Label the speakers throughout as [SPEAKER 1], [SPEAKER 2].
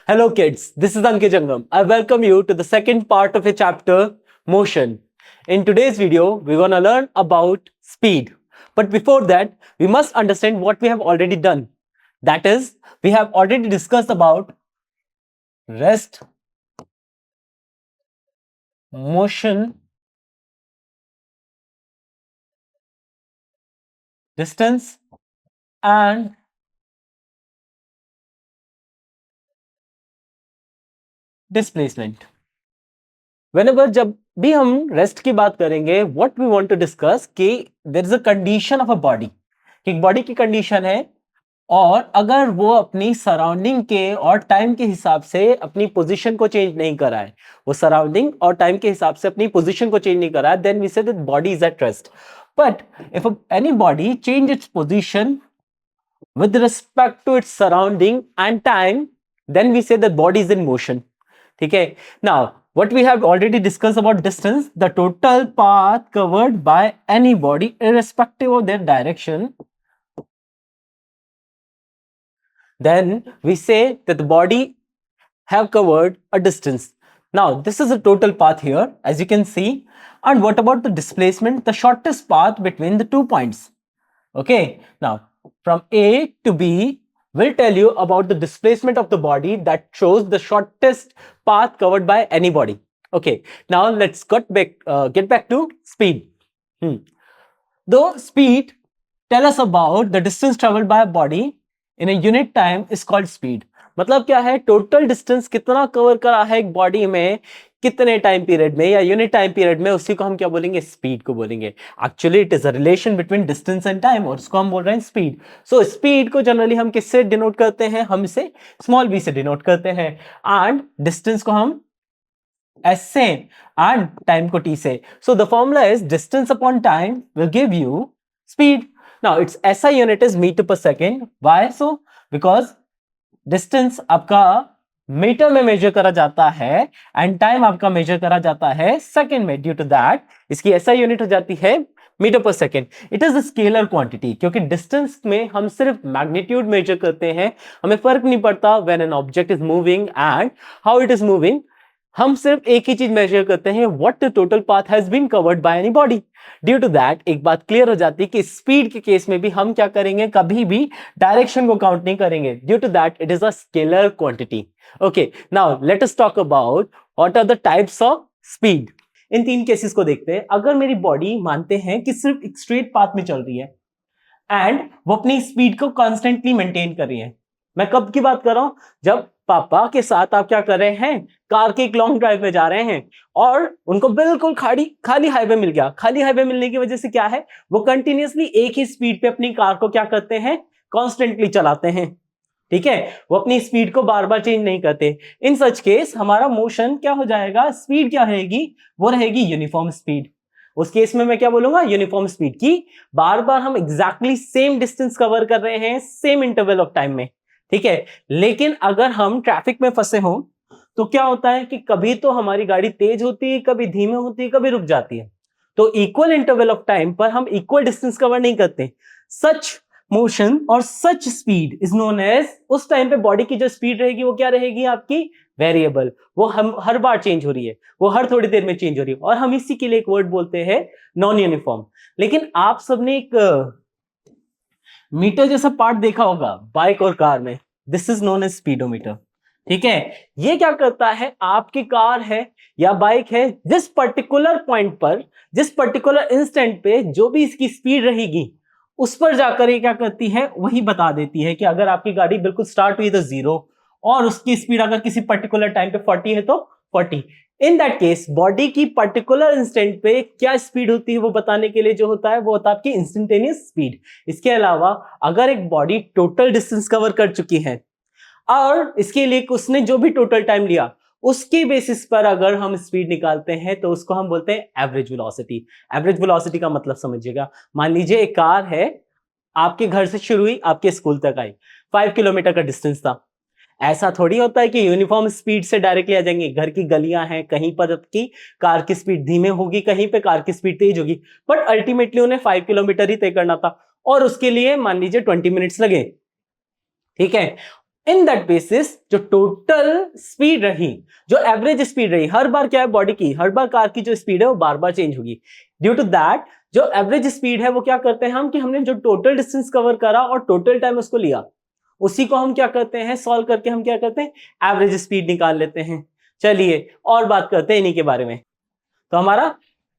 [SPEAKER 1] Hello kids, this is Ankit Jangam. I welcome you to the second part of a chapter, Motion. In today's video, we're going to learn about speed. But before that, we must understand what we have already done. That is, we have already discussed about rest, motion, distance and displacement. Whenever जब भी हम rest की बात करेंगे, what we want to discuss कि there is a condition of a body. एक body की condition है और अगर वो अपनी सराउंडिंग के और टाइम के हिसाब से अपनी पोजीशन को चेंज नहीं करा है, वो सराउंडिंग और टाइम के हिसाब से अपनी पोजीशन को चेंज नहीं करा है, then we say that body is at rest. But if any body change its position with respect to its surrounding and time, then we say that body is in motion. ठीक है. Now what we have already discussed about distance, the total path covered by any body irrespective of their direction, then we say that the body have covered a distance. Now this is a total path here, as you can see. And what about the displacement? The shortest path between the 2 points. Okay, now from A to B will tell you about the displacement of the body that shows the shortest path covered by any body. Okay, now let's get back to speed. Though speed tell us about the distance traveled by a body in a unit time is called speed. मतलब क्या है, total distance कितना cover करा है एक body में कितने time period में या यूनिट टाइम पीरियड में, उसी को हम क्या बोलेंगे, स्पीड को बोलेंगे. Actually it is a relation between distance and time और उसको हम बोल रहे हैं स्पीड. सो स्पीड को जनरली हम किससे डिनोट करते हैं, हम इसे स्मॉल b से डिनोट करते हैं एंड डिस्टेंस को हम s से एंड टाइम को t से. So the formula is distance upon time will give you speed. Now it's SI unit is metre per second. Why so? Because distance आपका metre में measure करा जाता है एंड टाइम आपका major करा जाता है सेकंड में. ड्यू टू दैट इसकी SI यूनिट हो जाती है metre per second. It is a scalar quantity, क्योंकि डिस्टेंस में हम सिर्फ मैग्नीट्यूड मेजर करते हैं, हमें फर्क नहीं पड़ता when an object is moving and how it is moving. हम सिर्फ एक ही चीज मेजर करते हैं, what the total path has been covered by any body. Due to that एक बात क्लियर हो जाती है कि स्पीड के केस में भी हम क्या करेंगे, कभी भी डायरेक्शन को काउंट नहीं करेंगे. Due to that it is a scalar quantity. Okay, now let us talk about what are the types of speed. इन 3 केसेस को देखते हैं. अगर मेरी बॉडी मानते हैं कि सिर्फ एक स्ट्रेट पाथ में चल रही है एंड वो अपनी स्पीड को कॉन्स्टेंटली मेंटेन कर रही है. मैं कब की बात कर रहा हूं, जब पापा के साथ आप क्या कर रहे हैं, कार के एक लॉन्ग ड्राइव में जा रहे हैं और उनको बिल्कुल खाली हाईवे मिल गया. खाली हाईवे मिलने की वजह से क्या है, वो कंटिन्यूअसली एक ही स्पीड पे अपनी कार को क्या करते हैं, कॉन्स्टेंटली चलाते हैं. ठीक है, वो अपनी स्पीड को बार बार चेंज नहीं करते. इन सच केस हमारा मोशन क्या हो जाएगा, स्पीड क्या रहेगी, वो रहेगी यूनिफॉर्म स्पीड. उस केस में मैं क्या बोलूंगा, यूनिफॉर्म स्पीड की. बार बार हम एग्जैक्टली सेम डिस्टेंस कवर कर रहे हैं सेम इंटरवल ऑफ टाइम में. ठीक है, लेकिन अगर हम ट्रैफिक में फंसे हो तो क्या होता है कि कभी तो हमारी गाड़ी तेज होती है, कभी धीमे होती है, कभी रुक जाती है. तो इक्वल इंटरवल ऑफ टाइम पर हम इक्वल डिस्टेंस कवर नहीं करते. सच मोशन और सच स्पीड इज नोन एज, उस टाइम पे बॉडी की जो स्पीड रहेगी वो क्या रहेगी आपकी, वेरिएबल. वो हम हर बार चेंज हो रही है, वो हर थोड़ी देर में चेंज हो रही है, और हम इसी के लिए एक वर्ड बोलते हैं नॉन यूनिफॉर्म. लेकिन आप सबने एक मीटर जैसा पार्ट देखा होगा बाइक और कार में, this is known as speedometer. ठीक है, ये क्या करता है, आपकी कार है या बाइक है, जिस पर्टिकुलर पॉइंट पर, जिस पर्टिकुलर इंस्टेंट पे जो भी इसकी स्पीड रहेगी उस पर जाकर ये क्या करती है, वही बता देती है कि अगर आपकी गाड़ी बिल्कुल स्टार्ट हुई तो 0 और उसकी स्पीड अगर किसी पर्टिकुलर टाइम पे 40 है तो 40. इन दैट केस बॉडी की पर्टिकुलर इंस्टेंट पे क्या स्पीड होती है वो बताने के लिए जो होता है वो होता है आपकी इंस्टेंटेनियस स्पीड. इसके अलावा अगर एक बॉडी टोटल डिस्टेंस कवर कर चुकी है और इसके लिए उसने जो भी टोटल टाइम लिया उसके बेसिस पर अगर हम स्पीड निकालते हैं तो उसको हम बोलते हैं एवरेज वेलोसिटी. एवरेज वेलोसिटी का मतलब समझिएगा, मान लीजिए एक कार है, आपके घर से शुरू हुई, आपके स्कूल तक आई, 5 किलोमीटर का डिस्टेंस था. ऐसा थोड़ी होता है कि यूनिफॉर्म स्पीड से डायरेक्टली आ जाएंगे. घर की गलियां हैं, कहीं पर आपकी कार की स्पीड धीमे होगी, कहीं पे कार की स्पीड तेज होगी, बट अल्टीमेटली उन्हें 5 किलोमीटर ही तय करना था और उसके लिए मान लीजिए 20 मिनट्स लगे. ठीक है, इन दैट बेसिस जो टोटल स्पीड रही, जो एवरेज स्पीड रही, हर बार क्या है बॉडी की, हर बार कार की जो स्पीड है वो बार बार चेंज होगी। ड्यू टू दैट जो एवरेज स्पीड है वो क्या करते हैं हम कि हमने जो टोटल डिस्टेंस कवर करा और टोटल टाइम उसको लिया, उसी को हम क्या करते हैं सॉल्व करके हम क्या करते हैं एवरेज स्पीड निकाल लेते हैं। चलिए और बात करते हैं इन्हीं के बारे में। तो हमारा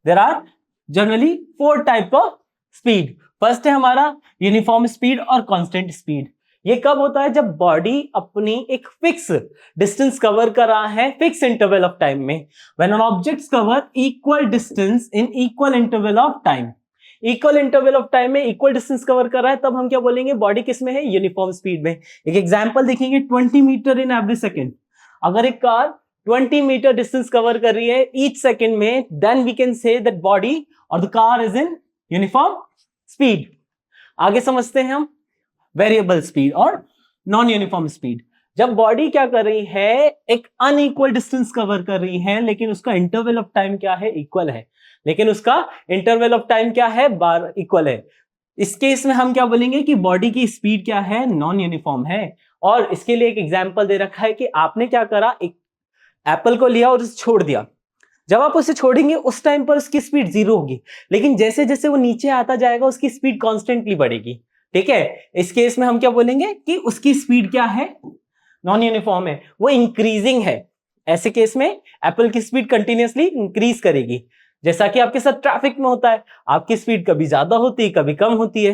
[SPEAKER 1] there are generally 4 type of speed. First है हमारा यूनिफॉर्म स्पीड और कांस्टेंट स्पीड। ये कब होता है जब बॉडी अपनी एक फिक्स डिस्टेंस कवर कर रहा है फिक्स इंटरवल ऑफ टाइम में। When an objects cover equal distance in equal interval of time, equal interval of time में इक्वल डिस्टेंस कवर कर रहा है, तब हम क्या बोलेंगे बॉडी किस में है यूनिफॉर्म स्पीड में। एक एग्जांपल देखेंगे 20 मीटर इन एवरी सेकंड। अगर एक कार 20 मीटर डिस्टेंस कवर कर रही है ईच सेकंड में, then we can say that body और the car is in uniform speed. आगे समझते हैं हम वेरिएबल स्पीड और नॉन यूनिफॉर्म स्पीड। जब बॉडी क्या कर रही है एक अनइक्वल डिस्टेंस कवर कर रही है लेकिन उसका इंटरवल ऑफ टाइम क्या है इक्वल है, लेकिन उसका इंटरवल ऑफ टाइम क्या है बार इक्वल है, इस केस में हम क्या बोलेंगे कि बॉडी की स्पीड क्या है नॉन यूनिफॉर्म है। और इसके लिए एक एग्जांपल दे रखा है कि आपने क्या करा, एक एप्पल को लिया और उसे छोड़ दिया। जब आप उसे छोड़ेंगे उस टाइम पर उसकी स्पीड 0 होगी, लेकिन जैसे जैसे वो नीचे आता जाएगा उसकी स्पीड कॉन्स्टेंटली बढ़ेगी। ठीक है, इस केस में हम क्या बोलेंगे कि उसकी स्पीड क्या है नॉन यूनिफॉर्म है, वो इंक्रीजिंग है। ऐसे केस में एप्पल की स्पीड कंटिन्यूअसली इंक्रीज करेगी, जैसा कि आपके साथ ट्रैफिक में होता है, आपकी स्पीड कभी ज्यादा होती है कभी कम होती है।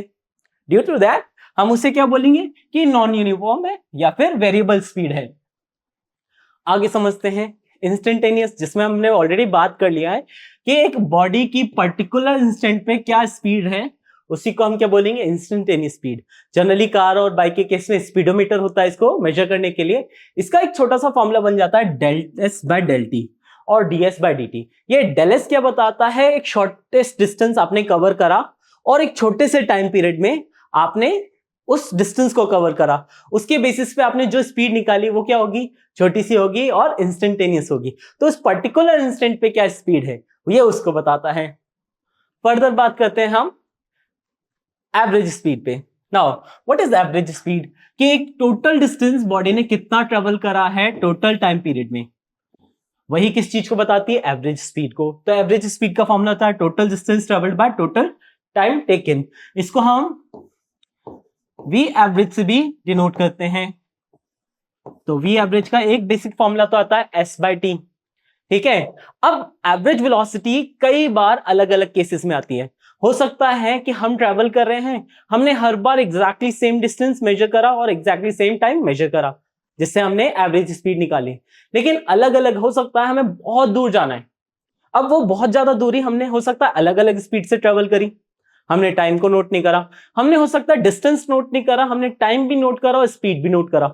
[SPEAKER 1] ड्यू टू दैट हम उसे क्या बोलेंगे कि नॉन यूनिफॉर्म है या फिर वेरिएबल स्पीड है। आगे समझते हैं इंस्टेंटेनियस, जिसमें हमने ऑलरेडी बात कर लिया है कि एक बॉडी की पर्टिकुलर इंस्टेंट पे क्या स्पीड है, उसी को हम क्या बोलेंगे इंस्टेंटेनियस स्पीड। जनरली कार और बाइक के केस में स्पीडोमीटर होता है इसको मेजर करने के लिए। इसका एक छोटा सा फॉर्मूला बन जाता है del S by del T और D S by D T. ये डेल एस क्या बताता है, एक शॉर्टेस्ट डिस्टेंस आपने कवर करा और एक छोटे से टाइम पीरियड में आपने उस डिस्टेंस को कवर करा, उसके बेसिस पे आपने जो स्पीड निकाली वो क्या होगी छोटी सी होगी और इंस्टेंटेनियस होगी। तो उस पर्टिकुलर इंस्टेंट पे क्या स्पीड है ये उसको बताता है। फर्दर बात करते हैं हम एवरेज स्पीड पे। Now what is average speed, कि एक टोटल डिस्टेंस बॉडी ने कितना ट्रेवल करा है टोटल टाइम पीरियड में, वही किस चीज को बताती है एवरेज स्पीड को। तो एवरेज स्पीड का फॉर्मूला था total distance travelled by total time taken. इसको हम वी एवरेज से भी डिनोट करते हैं। तो वी एवरेज का एक बेसिक फॉर्मूला तो आता है एस बाई टी। ठीक है, अब एवरेज वेलोसिटी कई बार अलग अलग केसेस में आती है। हो सकता है कि हम ट्रैवल कर रहे हैं, हमने हर बार एग्जैक्टली सेम डिस्टेंस मेजर करा और एग्जैक्टली सेम टाइम मेजर करा, जिससे हमने एवरेज स्पीड निकाली। लेकिन अलग अलग हो सकता है हमें बहुत दूर जाना है, अब वो बहुत ज्यादा दूरी हमने हो सकता है अलग अलग स्पीड से ट्रेवल करी, हमने टाइम को नोट नहीं करा, हमने हो सकता है डिस्टेंस नोट नहीं करा, हमने टाइम भी नोट करा और स्पीड भी नोट करा।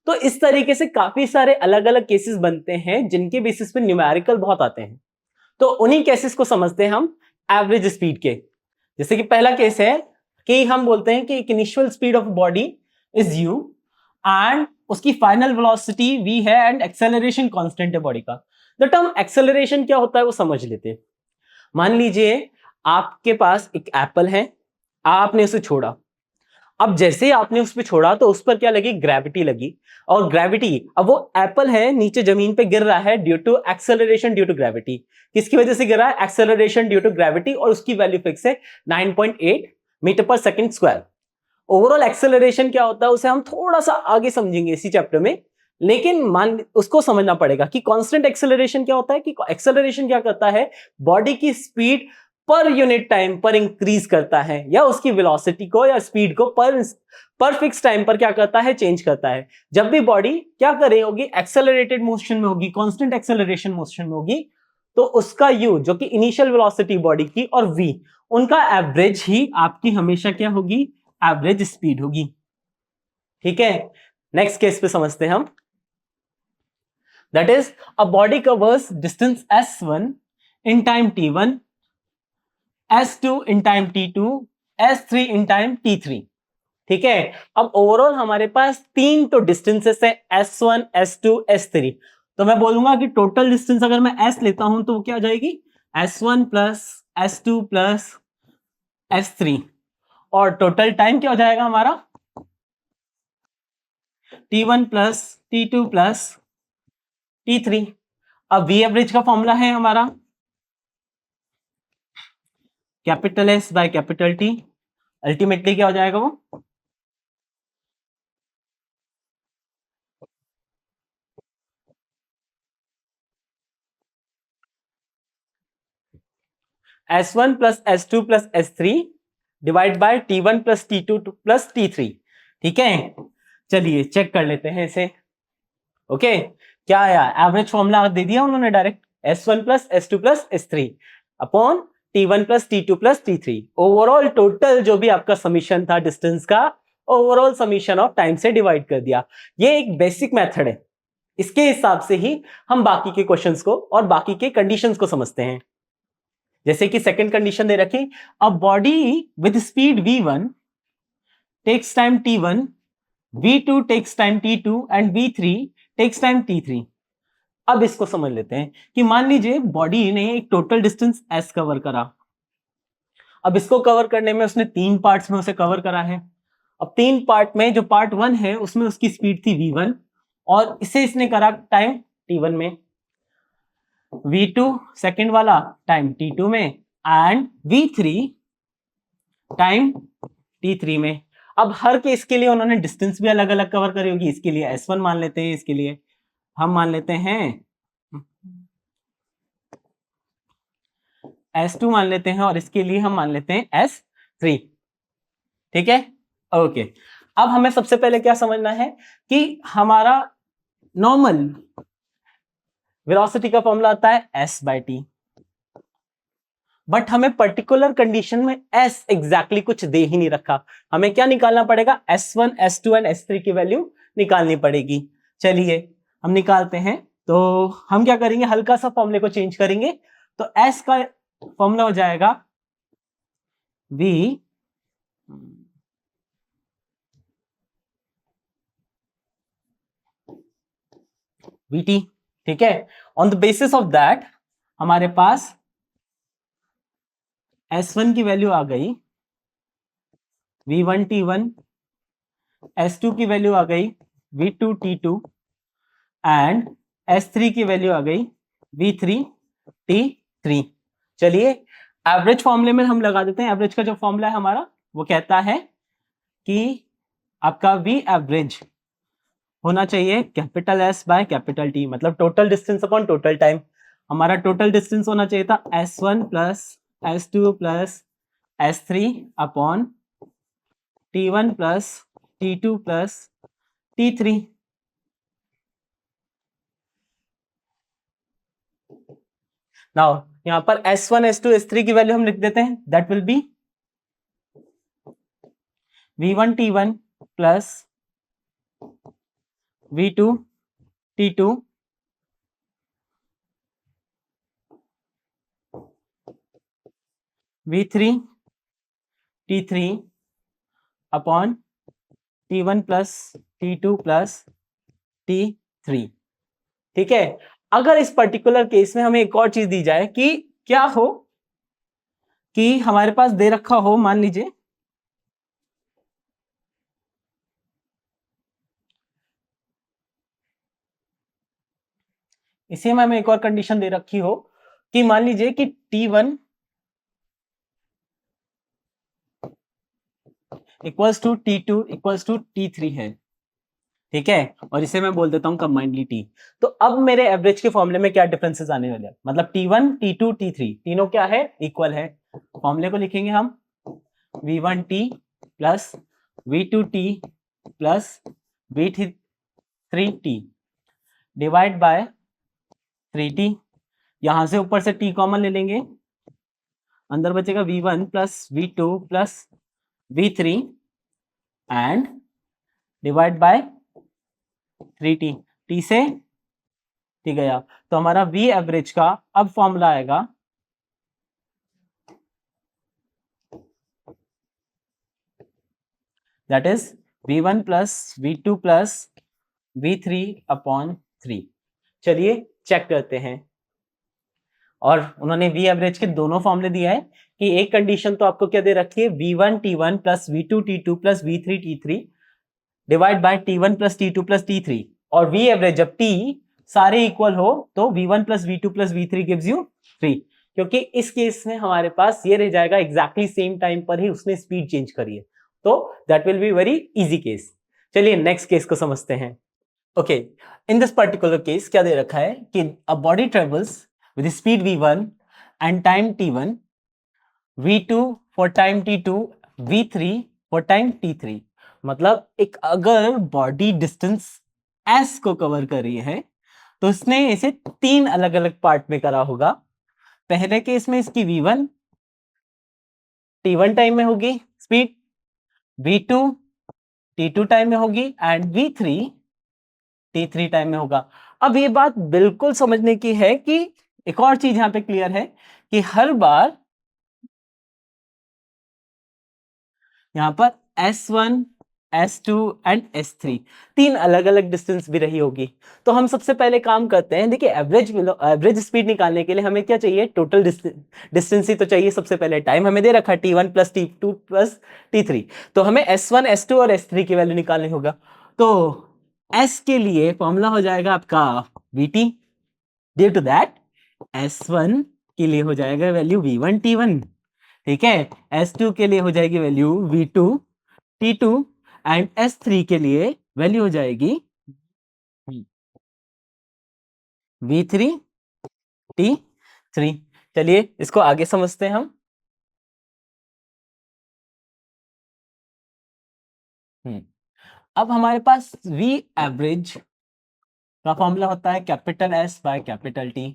[SPEAKER 1] तो इस तरीके से काफी सारे अलग अलग केसेस बनते हैं जिनके बेसिस पे न्यूमेरिकल बहुत आते हैं। तो उन्हीं केसेस को समझते हैं हम एवरेज स्पीड के। जैसे कि पहला केस है कि हम बोलते हैं कि एक initial speed of body is you and उसकी फाइनल वेलोसिटी v है एंड एक्सेलरेशन कांस्टेंट है बॉडी का। द टर्म एक्सेलरेशन क्या होता है वो समझ लेते हैं। मान लीजिए आपके पास एक एप्पल है, आपने उसे छोड़ा, अब जैसे ही आपने उस पर छोड़ा तो उस पर क्या लगी ग्रेविटी लगी, और ग्रेविटी अब वो एप्पल है नीचे जमीन पे गिर रहा है due to acceleration due to gravity. किसकी वजह से गिर रहा है एक्सेलरेशन ड्यू टू ग्रेविटी, और उसकी वैल्यू फिक्स है 9.8 metre per second square. Overall acceleration क्या होता है उसे हम थोड़ा सा आगे समझेंगे इसी चैप्टर में, लेकिन मान उसको समझना पड़ेगा कि कांस्टेंट एक्सेलरेशन क्या होता है, कि एक्सेलरेशन क्या करता है बॉडी की स्पीड पर यूनिट टाइम पर इंक्रीज करता है, या उसकी वेलोसिटी को या स्पीड को पर फिक्स टाइम पर क्या करता है चेंज करता है। जब भी बॉडी क्या कर रही होगी एक्सेलरेटेड मोशन में होगी, कांस्टेंट एक्सेलरेशन मोशन में होगी, तो उसका यू जो कि इनिशियल वेलोसिटी बॉडी की और वी उनका एवरेज ही आपकी हमेशा क्या होगी एवरेज स्पीड होगी। ठीक है, नेक्स्ट केस पे समझते हैं हम। That is a body covers distance s1 in time t1, s2 in time t2, s3 in time t3। ठीक है, अब ओवरऑल हमारे पास तीन तो डिस्टेंसेस है s1, s2, s3। तो मैं बोलूंगा कि टोटल डिस्टेंस अगर मैं s लेता हूं तो वो क्या आ जाएगी s1 plus s2 plus s3, और टोटल टाइम क्या हो जाएगा हमारा T1 plus T2 plus T3। अब V एवरेज का फॉर्मूला है हमारा capital S by capital T। Ultimately क्या हो जाएगा वो S1 plus S2 plus S3 divide by T1 plus T2 plus T3। ठीक है, चलिए चेक कर लेते हैं इसे। ओके, क्या आया? एवरेज फॉर्मूला दे दिया उन्होंने direct, S1 plus S2 plus S3 upon T1 plus T2 plus T3। Overall total जो भी आपका समीशन था डिस्टेंस का, ओवरऑल समीशन ऑफ टाइम से डिवाइड कर दिया। ये एक बेसिक मेथड है, इसके हिसाब से ही हम बाकी के क्वेश्चंस को और बाकी के कंडीशंस को समझते हैं। जैसे कि सेकंड कंडीशन दे रखी, a body with speed v1 takes time t1, v2 takes time t2 and v3 takes time t3। अब इसको समझ लेते हैं कि मान लीजिए बॉडी ने एक टोटल डिस्टेंस s कवर करा। अब इसको कवर करने में उसने 3 पार्ट्स में उसे कवर करा है। अब 3 पार्ट में जो पार्ट 1 है उसमें उसकी स्पीड थी v1 और इसे इसने करा टाइम t1 में, v2 सेकंड वाला टाइम t2 में एंड v3 टाइम t3 में। अब हर केस के लिए उन्होंने डिस्टेंस भी अलग अलग कवर करी होगी। इसके लिए s1 मान लेते हैं, इसके लिए हम मान लेते हैं S2 मान लेते हैं और इसके लिए हम मान लेते हैं S3। ठीक है, ओके। अब हमें सबसे पहले क्या समझना है कि हमारा नॉर्मल वेलोसिटी का फॉर्मूला आता है S/T, बट हमें पर्टिकुलर कंडीशन में S एग्जैक्टली कुछ दे ही नहीं रखा। हमें क्या निकालना पड़ेगा? S1, S2 एंड S3 की वैल्यू निकालनी पड़ेगी। चलिए हम निकालते हैं। तो हम क्या करेंगे, हल्का सा फॉर्मूले को चेंज करेंगे। तो S का फॉर्मूला हो जाएगा V VT। ठीक है, on the basis of that हमारे पास S1 की वैल्यू आ गई V1 T1, S2 की वैल्यू आ गई V2 T2 एंड S3 की वैल्यू आ गई V3 T3। चलिए एवरेज फॉर्मूले में हम लगा देते हैं। एवरेज का जो फॉर्मूला है हमारा वो कहता है कि आपका V एवरेज होना चाहिए capital S by capital T, मतलब total distance upon total time. हमारा टोटल डिस्टेंस होना चाहिए था S1 plus S2 plus S3 upon T1 plus T2 plus T3। Now यहां पर S1, S2, S3 की वैल्यू हम लिख देते हैं। That will B V1 T1 plus V2 T2 V3 T3 upon T1 plus T2 plus T3। ठीक है, अगर इस पर्टिकुलर केस में हमें एक और चीज दी जाए कि क्या हो कि हमारे पास दे रखा हो, मान लीजिए इसी में हमें एक और कंडीशन दे रखी हो कि मान लीजिए कि T1 equals to T2 equals to T3 है। ठीक है, और इसे मैं बोल देता हूं कंबाइंडली T। तो अब मेरे एवरेज के फॉर्मूले में क्या डिफरेंसेस आने वाले हैं, मतलब T1 T2 T3 तीनों क्या है, इक्वल है। फॉर्मूले को लिखेंगे हम V1T plus V2T plus V3T divide by 3T। यहां से ऊपर से T कॉमन ले लेंगे, अंदर बचेगा V1 plus V2 plus V3 and divide by 3T। T से T गया, तो हमारा V एवरेज का अब फॉर्मूला आएगा that is V1 plus V2 plus V3 upon 3। चलिए चेक करते हैं। और उन्होंने V एवरेज के दोनों फॉर्मूले दिया है कि एक कंडीशन तो आपको क्या दे रखी है, V1 T1 plus V2 T2 plus V3 T3 divide by T1 plus T2 plus T3 और V एवरेज जब T सारे इक्वल हो तो V1 plus V2 plus V3 gives you 3, क्योंकि इस केस में हमारे पास ये रह जाएगा एग्जैक्टली सेम टाइम पर ही उसने स्पीड चेंज करी है, तो that will be very easy case. चलिए नेक्स्ट केस को समझते हैं। Okay, in this particular case क्या दे रखा है कि a body travels with speed V1 and time T1, V2 for time T2, V3 for time T3। मतलब एक अगर बॉडी डिस्टेंस S को कवर कर रही है तो इसने इसे तीन अलग अलग पार्ट में करा होगा। पहले केस में इसकी V1 T1 टाइम में होगी स्पीड, V2 T2 टाइम में होगी एंड V3 T3 टाइम में होगा। अब ये बात बिल्कुल समझने की है कि एक और चीज यहां पे क्लियर है कि हर बार यहां पर S1, S2 एंड S3 तीन अलग अलग डिस्टेंस भी रही होगी। तो हम सबसे पहले काम करते हैं, देखिए एवरेज स्पीड निकालने के लिए हमें क्या चाहिए, टोटल डिस्टेंस ही तो चाहिए। सबसे पहले टाइम हमें दे रखा T1 plus T2 plus T3, तो हमें S1, S2 और S3 की वैल्यू निकालनी होगा। तो S के लिए फॉर्मूला हो जाएगा आपका VT, due to that S1 के लिए हो जाएगा वैल्यू V1 T1, ठीक है। S2 के लिए हो जाएगी value V2 T2 and S3 के लिए वैल्यू हो जाएगी V3 T3। चलिए इसको आगे समझते हैं हम। अब हमारे पास V एवरेज का फॉर्मूला होता है capital S by capital T।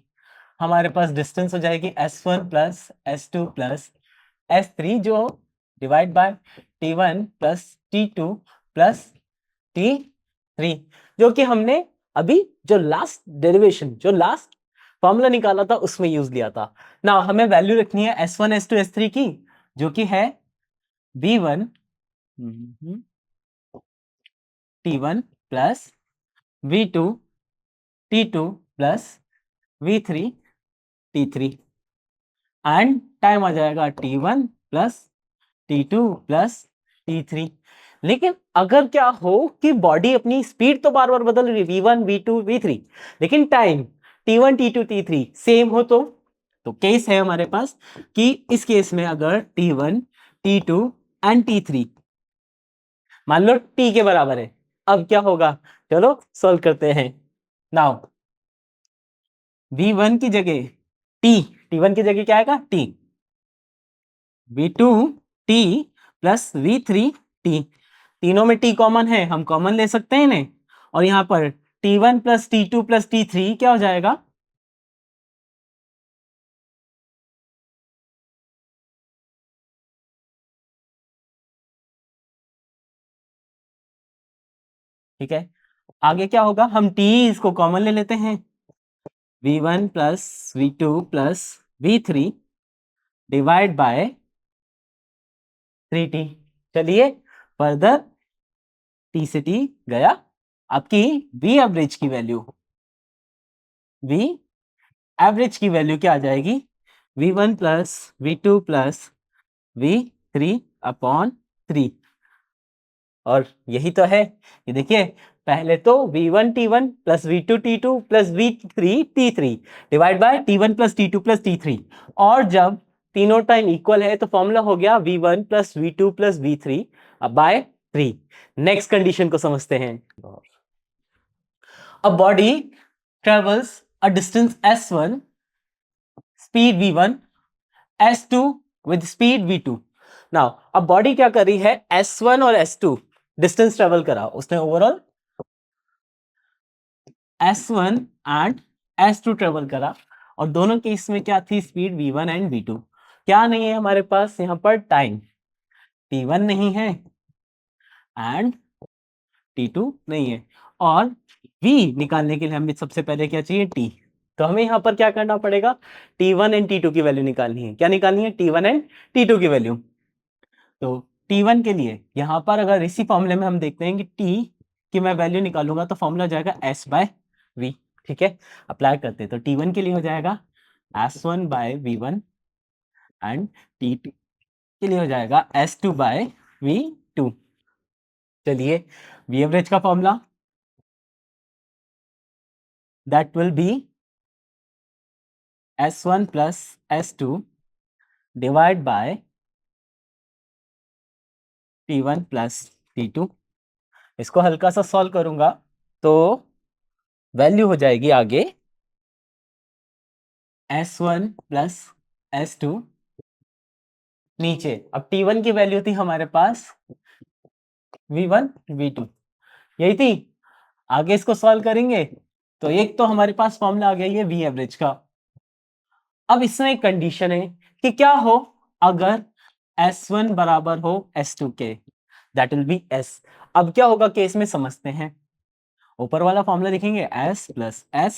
[SPEAKER 1] हमारे पास डिस्टेंस हो जाएगी S1 plus S2 plus S3 जो divide by T1 plus T2 plus T3, जो कि हमने अभी जो लास्ट फॉर्मूला निकाला था उसमें यूज लिया था ना। हमें वैल्यू रखनी है S1, S2, S3 की, जो कि है V1 T1 plus V2 T2 plus V3 T3 and time आ जाएगा T1 plus T2 plus T3। लेकिन अगर क्या हो कि बॉडी अपनी स्पीड तो बार बार बदल रही है V1 V2 V3, लेकिन time T1 T2 T3 same हो तो केस है हमारे पास कि इस केस में अगर T1 T2 एंड T3 मान लो T के बराबर है, अब क्या होगा, चलो सॉल्व करते हैं। नाउ V1 की जगह T, T1 की जगह क्या आएगा T, V2 T plus V3 T, तीनों में T कॉमन है, हम कॉमन ले सकते हैं इन्हें, और यहां पर T1 plus T2 plus T3 क्या हो जाएगा, ठीक है। आगे क्या होगा, हम T इसको कॉमन ले लेते हैं, V1 plus V2 plus V3 divide by 3T। चलिए फर्दर T से T गया, आपकी V एवरेज की वैल्यू, V एवरेज की वैल्यू क्या आ जाएगी, V1 plus V2 plus V3 upon 3। और यही तो है, ये देखिए पहले तो V1 T1 plus V2 T2 plus V3 T3 divide by T1 plus T2 plus T3, और जब तीनों टाइम इक्वल है तो फॉर्मूला हो गया V1 plus V2 plus V3 by 3। Next condition को समझते हैं। A body travels a distance S1, speed V1, S2 with speed V2। Now, अब बॉडी क्या कर रही है, S1 और S2 डिस्टेंस ट्रेवल करा उसने, overall S1 and S2 travel करा, और दोनों केस में क्या थी, स्पीड V1 एंड V2। क्या नहीं है हमारे पास यहां पर, टाइम T1 नहीं है एंड T2 नहीं है, और V निकालने के लिए हमें सबसे पहले क्या चाहिए, T। तो हमें यहां पर क्या करना पड़ेगा, T1 एंड T2 की वैल्यू निकालनी है। क्या निकालनी है, T1 एंड T2 की वैल्यू। तो T1 के लिए यहां पर अगर इसी फॉर्मूले में हम देखते हैं कि T की मैं वैल्यू निकालूंगा तो फॉर्मूला हो जाएगा S बाय V, ठीक है। अप्लाई करते हैं तो T1 के लिए हो जाएगा S1 bye V1 and T2 के लिए हो जाएगा S2 बाय V2। चलिए वी एवरेज का formula that will be S1 plus S2 divide by T1 plus T2। इसको हल्का सा सॉल्व करूंगा तो वैल्यू हो जाएगी आगे S1 प्लस S2, नीचे अब T1 की वैल्यू थी हमारे पास V1 V2, यही थी। आगे इसको सॉल्व करेंगे तो एक तो हमारे पास फॉर्मूला आ गया ये V एवरेज का। अब इसमें एक कंडीशन है कि क्या हो अगर S1 बराबर हो S2 के, दैट विल बी S। अब क्या होगा केस में समझते हैं। ऊपर वाला फॉर्मूला देखेंगे S plus S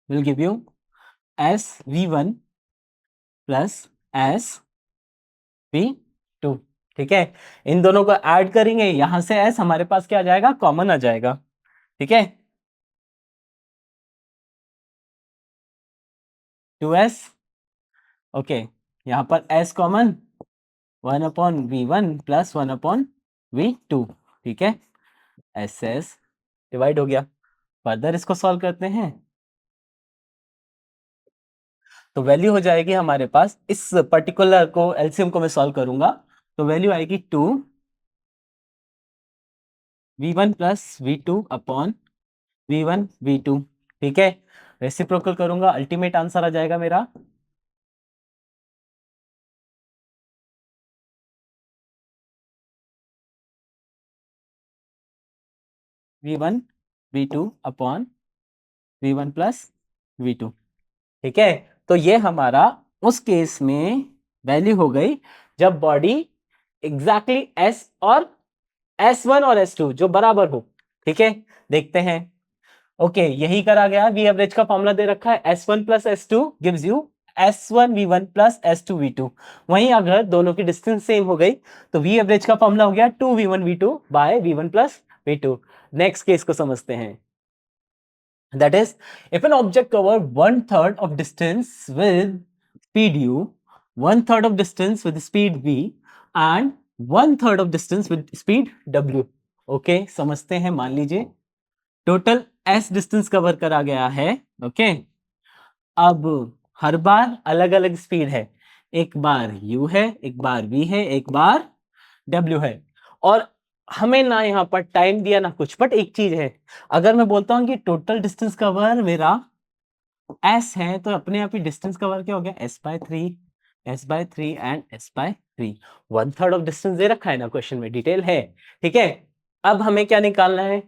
[SPEAKER 1] will give you S V1 plus S V2। ठीक है, इन दोनों को ऐड करेंगे, यहां से S हमारे पास क्या आ जाएगा, कॉमन आ जाएगा। ठीक है, 2S। ओके, यहां पर S common, 1/V1 plus 1/V2। ठीक है, SS डिवाइड हो गया। फर्दर इसको सॉल्व करते हैं तो वैल्यू हो जाएगी हमारे पास, इस पर्टिकुलर को एलसीएम को मैं सॉल्व करूंगा तो वैल्यू आएगी 2V1 plus V2 upon V1 V2। ठीक है, रेसिप्रोकल करूंगा, अल्टीमेट आंसर आ जाएगा मेरा V1 V2 upon V1 plus V2। ठीक है, तो ये हमारा उस केस में वैल्यू हो गई जब बॉडी एग्जैक्टली S और S1 और S2 जो बराबर हो। ठीक है, देखते हैं। ओके, यही करा गया। वी एवरेज का फॉर्मूला दे रखा है S1 plus S2 gives you S1 V1 plus S2 V2। वहीं अगर दोनों की डिस्टेंस सेम हो गई तो वी एवरेज का फॉर्मूला हो गया 2V1 V2 bye V1 plus V2। Next case को समझते हैं। That is, if an object cover 1/3 of distance with speed u, 1/3 of distance with speed v, and 1/3 of distance with speed w। Okay, समझते हैं। मान लीजिए total s distance cover करा गया है। ओके, अब हर बार अलग अलग स्पीड है, एक बार u है, एक बार v है, एक बार w है, और हमें ना यहाँ पर टाइम दिया ना कुछ, बट एक चीज है, अगर मैं बोलता हूँ कि टोटल डिस्टेंस कवर मेरा s है तो अपने आप ही डिस्टेंस कवर क्या हो गया, s/3, s/3 and s/3। 1/3 of distance दे रखा है ना क्वेश्चन में, डिटेल है। ठीक है, अब हमें क्या निकालना है,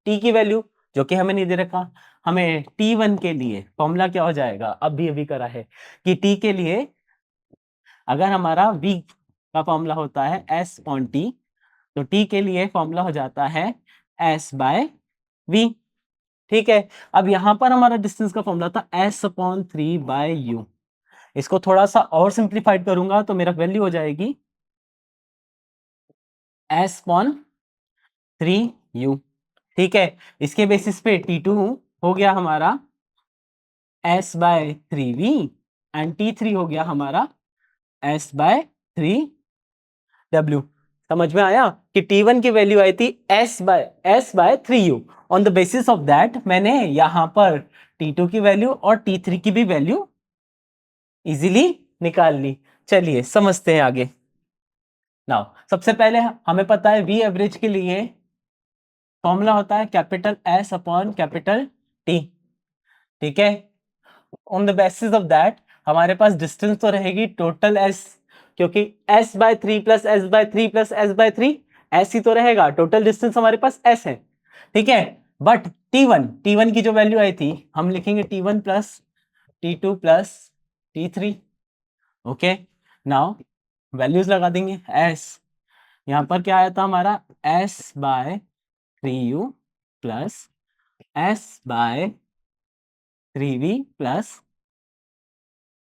[SPEAKER 1] t की वैल्यू, जो कि हमें नहीं दे रखा। हमें t1 के लिए फॉर्मूला क्या हो जाएगा, अभी करा है कि t के लिए अगर हमारा v का फॉर्मूला होता है s ऑन t, तो t के लिए फॉर्मूला हो जाता है s/v। ठीक है, अब यहां पर हमारा डिस्टेंस का फॉर्मूला था s/3/u। इसको थोड़ा सा और सिंप्लीफाइड करूंगा तो मेरा वैल्यू हो जाएगी s/3u। ठीक है, इसके बेसिस पे T2 हो गया हमारा s/3v एंड T3 हो गया हमारा s/3w। समझ में आया कि T1 की वैल्यू आई थी s/3u। On the basis of that मैंने यहां पर T2 की वैल्यू और T3 की भी वैल्यू इजीली निकाल ली। चलिए समझते हैं आगे। नाउ सबसे पहले हमें पता है वी एवरेज के लिए फॉर्मूला होता है capital S upon capital T। ठीक है, on the basis of that हमारे पास डिस्टेंस तो रहेगी टोटल S, क्योंकि s/3 plus s/3 plus s/3 S ही तो रहेगा, टोटल डिस्टेंस हमारे पास S है। ठीक है, बट T1 की जो वैल्यू आई थी हम लिखेंगे T1 plus T2 plus T3। Okay, now values लगा देंगे। S यहां पर क्या आया था हमारा, s/3u plus s/3v plus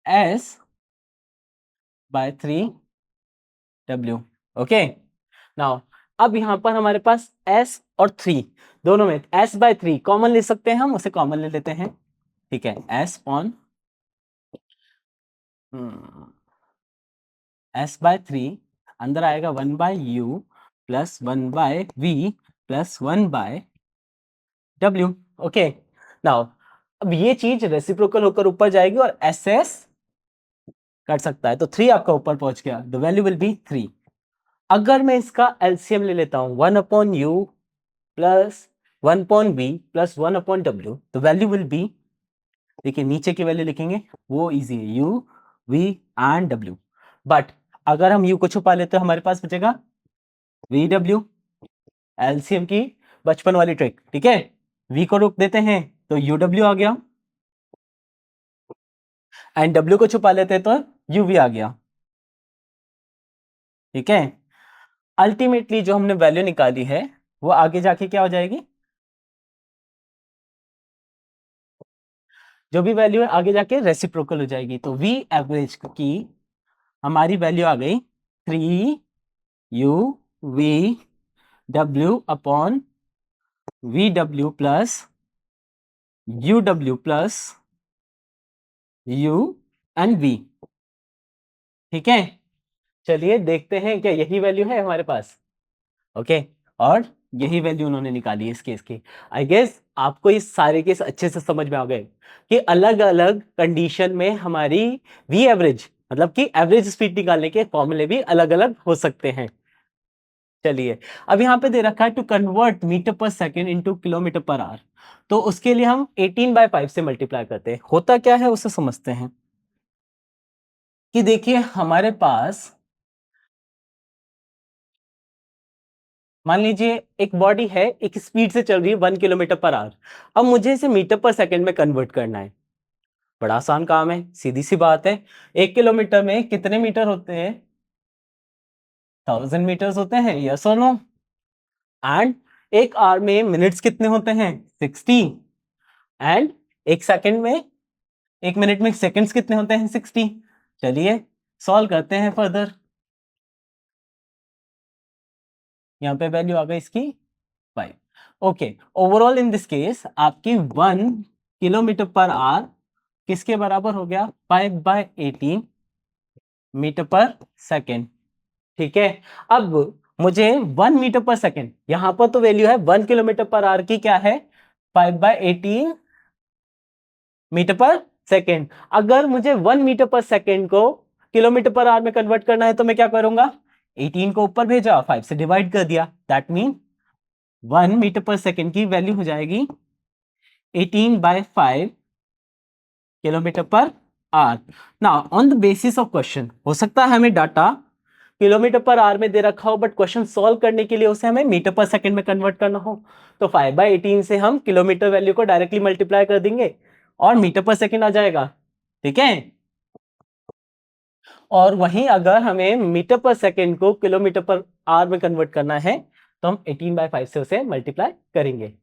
[SPEAKER 1] s/3w। Okay, now अब यहां पर हमारे पास s और 3 दोनों में s/3 कॉमन ले सकते हैं, हम उसे कॉमन ले लेते हैं। ठीक है, s ऑन s/3 अंदर आएगा 1/u plus 1/v plus 1/w. Okay, now अब ये चीज रेसिप्रोकल होकर ऊपर जाएगी और SS कर सकता है, तो 3 आपका ऊपर पहुंच गया, द वैल्यू विल बी 3. अगर मैं इसका एलसीएम ले लेता हूं 1/u plus 1/v plus 1/w, the value will be, देखिए नीचे की वैल्यू लिखेंगे वो इजी है, u v and w. But अगर हम u को छुपा लेते हैं हमारे पास बचेगा vw, एलसीएम की बचपन वाली ट्रिक. ठीक है, v को रोक देते हैं तो uw आ गया, एंड w को छुपा लेते हैं तो uv आ गया. ठीक है, अल्टीमेटली जो हमने वैल्यू निकाली है वो आगे जाके क्या हो जाएगी, जो भी वैल्यू है आगे जाके रेसिप्रोकल हो जाएगी. तो v एवरेज की हमारी वैल्यू आ गई 3u/v/w upon vw plus uw plus u and v. ठीक है, चलिए देखते हैं क्या यही वैल्यू है हमारे पास. ओके, और यही वैल्यू उन्होंने निकाली है इस केस की. आई गेस आपको ये सारे केस अच्छे से समझ में आ गए कि अलग अलग कंडीशन में हमारी वी एवरेज मतलब कि एवरेज स्पीड निकालने के फॉर्मूले भी अलग अलग हो सकते हैं. चलिए, अब यहाँ पे दे रखा है to convert metre per second into kilometre per hour, तो उसके लिए हम 18/5 से मल्टीप्लाई करते हैं. होता क्या है उसे समझते हैं कि देखिए हमारे पास मान लीजिए एक बॉडी है, एक स्पीड से चल रही है 1 किलोमीटर पर आवर. अब मुझे इसे मीटर पर सेकंड में कन्वर्ट करना है. बड़ा आसान काम है, सीधी सी बात है. 1 किलोमीटर में कितने मीटर होते हैं, 1000 मीटर्स होते हैं, यस और नो. एंड एक आवर में मिनट्स कितने होते हैं, 60. एंड एक सेकंड में, एक मिनट में सेकंड्स कितने होते हैं, 60. चलिए सॉल्व करते हैं फर्दर. यहाँ पे वैल्यू आ गई इसकी 5. Okay, overall in this case आपकी 1 किलोमीटर पर आवर किसके बराबर हो गया, 5/18 मीटर पर सेकेंड. ठीक है, अब मुझे 1 मीटर पर सेकेंड, यहां पर तो वैल्यू है 1 किलोमीटर पर आवर की क्या है, 5/18 मीटर पर सेकेंड. अगर मुझे 1 मीटर पर सेकेंड को किलोमीटर पर आवर में कन्वर्ट करना है तो मैं क्या करूंगा, 18 को ऊपर भेजा, 5 से डिवाइड कर दिया. That mean 1 metre per second की वैल्यू हो जाएगी 18/5 kilometre per hour. Now on the basis of question, हो सकता है हमें डाटा किलोमीटर पर आवर में दे रखा हो बट क्वेश्चन सॉल्व करने के लिए उसे हमें मीटर पर सेकंड में कन्वर्ट करना हो, तो 5/18 से हम किलोमीटर वैल्यू को डायरेक्टली मल्टीप्लाई कर देंगे और मीटर पर सेकंड आ जाएगा. ठीक है, और वहीं अगर हमें मीटर पर सेकंड को किलोमीटर पर आवर में कन्वर्ट करना है तो हम 18/5 से उसे मल्टीप्लाई करेंगे.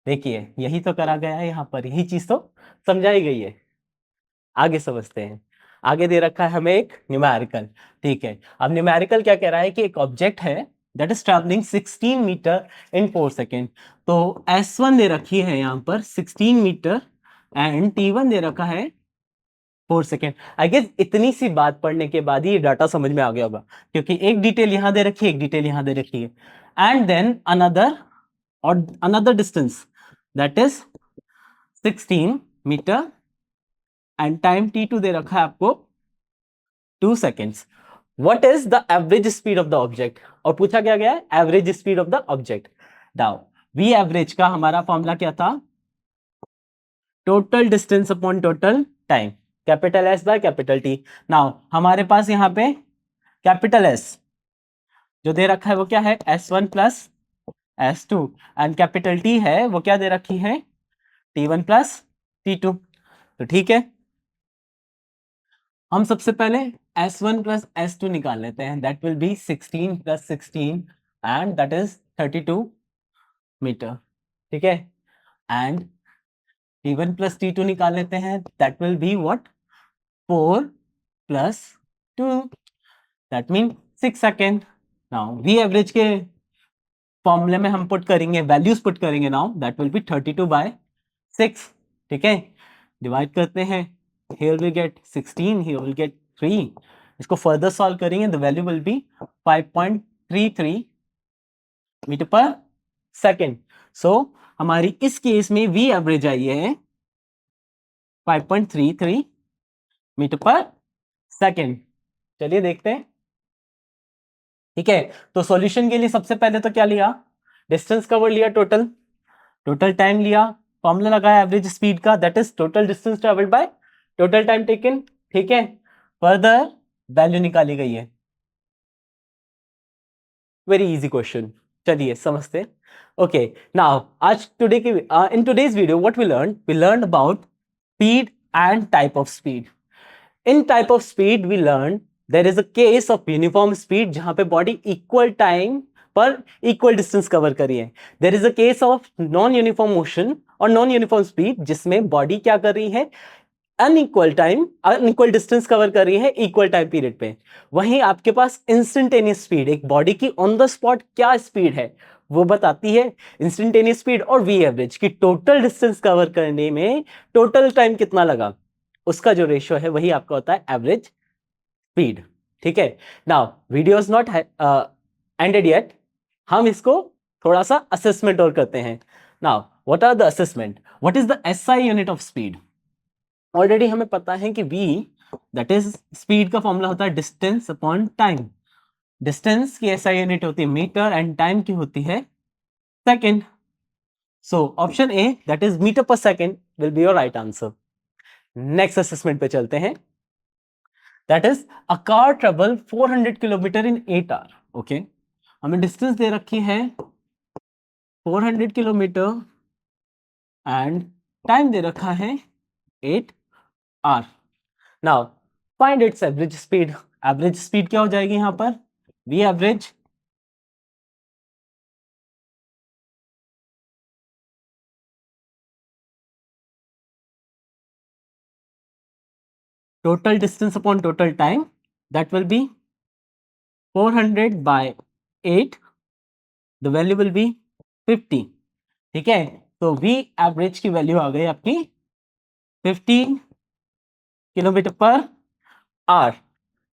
[SPEAKER 1] देखिए यही तो करा गया है यहाँ पर, यही चीज तो समझाई गई है. आगे समझते हैं. आगे दे रखा है हमें एक न्यूमेरिकल. ठीक है, अब न्यूमेरिकल क्या कह रहा है कि एक ऑब्जेक्ट है that is travelling 16 metre in 4 second. तो S1 दे रखी है यहाँ पर 16 मीटर एंड T1 दे रखा है 4 सेकेंड. आई गेस इतनी सी बात पढ़ने के बाद ही ये डाटा समझ में आ गया होगा, क्योंकि एक डिटेल यहाँ दे रखी है, एक डिटेल यहाँ दे रखी है, and then another distance that is 16 metre and time T2 दे रखा है आपको 2 seconds. What is the average speed of the object, और पूछा क्या गया है average speed of the object. Now V average का हमारा फॉर्मूला क्या था, total distance upon total time, capital S by capital T. Now हमारे पास यहाँ पे कैपिटल एस जो दे रखा है वो क्या है, S1 plus S2, and capital T है वो क्या दे रखी है, T1 प्लस T2. तो ठीक है, हम सबसे पहले S1 प्लस S2 निकाल लेते हैं. That will be 16 plus 16 and that is 32 metre. ठीक है, एंड T1 प्लस T2 निकाल लेते हैं. That will be what, 4 plus 2 that mean 6 second. Now V average के फॉर्मूले में हम पुट करेंगे, वैल्यूज पुट करेंगे. Now that will be 32/6. ठीक है, डिवाइड करते हैं, here we get 16, here we'll get 3. इसको फर्दर सॉल्व करेंगे, the value will be 5.33 metre per second. So हमारी इस केस में वी एवरेज आई है 5.33 मीटर पर सेकेंड। चलिए देखते हैं। ठीक है, तो सॉल्यूशन के लिए सबसे पहले तो क्या लिया, डिस्टेंस कवर लिया, टोटल टोटल टाइम लिया, फॉर्मूला लगाया एवरेज स्पीड का, that is total distance travelled by total time taken. ठीक है, फर्दर वैल्यू निकाली गई है। वेरी इजी क्वेश्चन, चलिए समझते हैं। ओके, नाउ आज टुडे की in today's video what we learn about speed and type of speed. In type of speed we learn there is a case of uniform speed जहां पे body equal time पर equal distance cover करी है। There is a case of non uniform motion और non uniform speed जिसमें body क्या कर रही है, unequal time unequal distance cover कर रही है इक्वल टाइम पीरियड पे। वहीं आपके पास इंस्टेंटेनियस स्पीड, एक बॉडी की ऑन द स्पॉट क्या स्पीड है वो बताती है। इंस्टेंटेनियस स्पीड और वी एवरेज की टोटल डिस्टेंस कवर करने में टोटल टाइम कितना लगा, उसका जो रेशियो है वही आपका होता है एवरेज स्पीड। ठीक है, now video is not ended yet, हम इसको थोड़ा सा असेसमेंट और करते हैं। Now what are the assessment, what is the SI unit of speed. Already हमें पता है कि v दैट इज स्पीड का फॉर्मूला होता है डिस्टेंस अपॉन टाइम। डिस्टेंस की एसआई यूनिट होती है मीटर एंड टाइम की होती है second. So option A that is metre per second will be your right answer. Next assessment पे चलते हैं। That is a car travel 400 kilometer in 8 hour. Okay, हमें डिस्टेंस दे रखी है 400 किलोमीटर एंड टाइम दे रखा है 8 hour. Now find its average speed. Average speed क्या हो जाएगी यहां पर, we average total distance upon total time, that will be 400 by 8, the value will be 50। ठीक है, तो v एवरेज की वैल्यू आ गई आपकी 50 किलोमीटर पर आवर।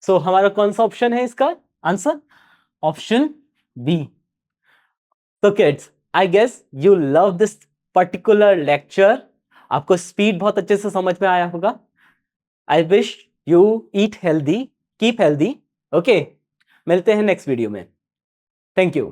[SPEAKER 1] सो हमारा कौन सा ऑप्शन है इसका आंसर, ऑप्शन बी। तो kids I guess you love this particular lecture, आपको स्पीड बहुत अच्छे से समझ में आया होगा। I wish you eat healthy, keep healthy. Okay, मिलते हैं नेक्स्ट वीडियो में। Thank you.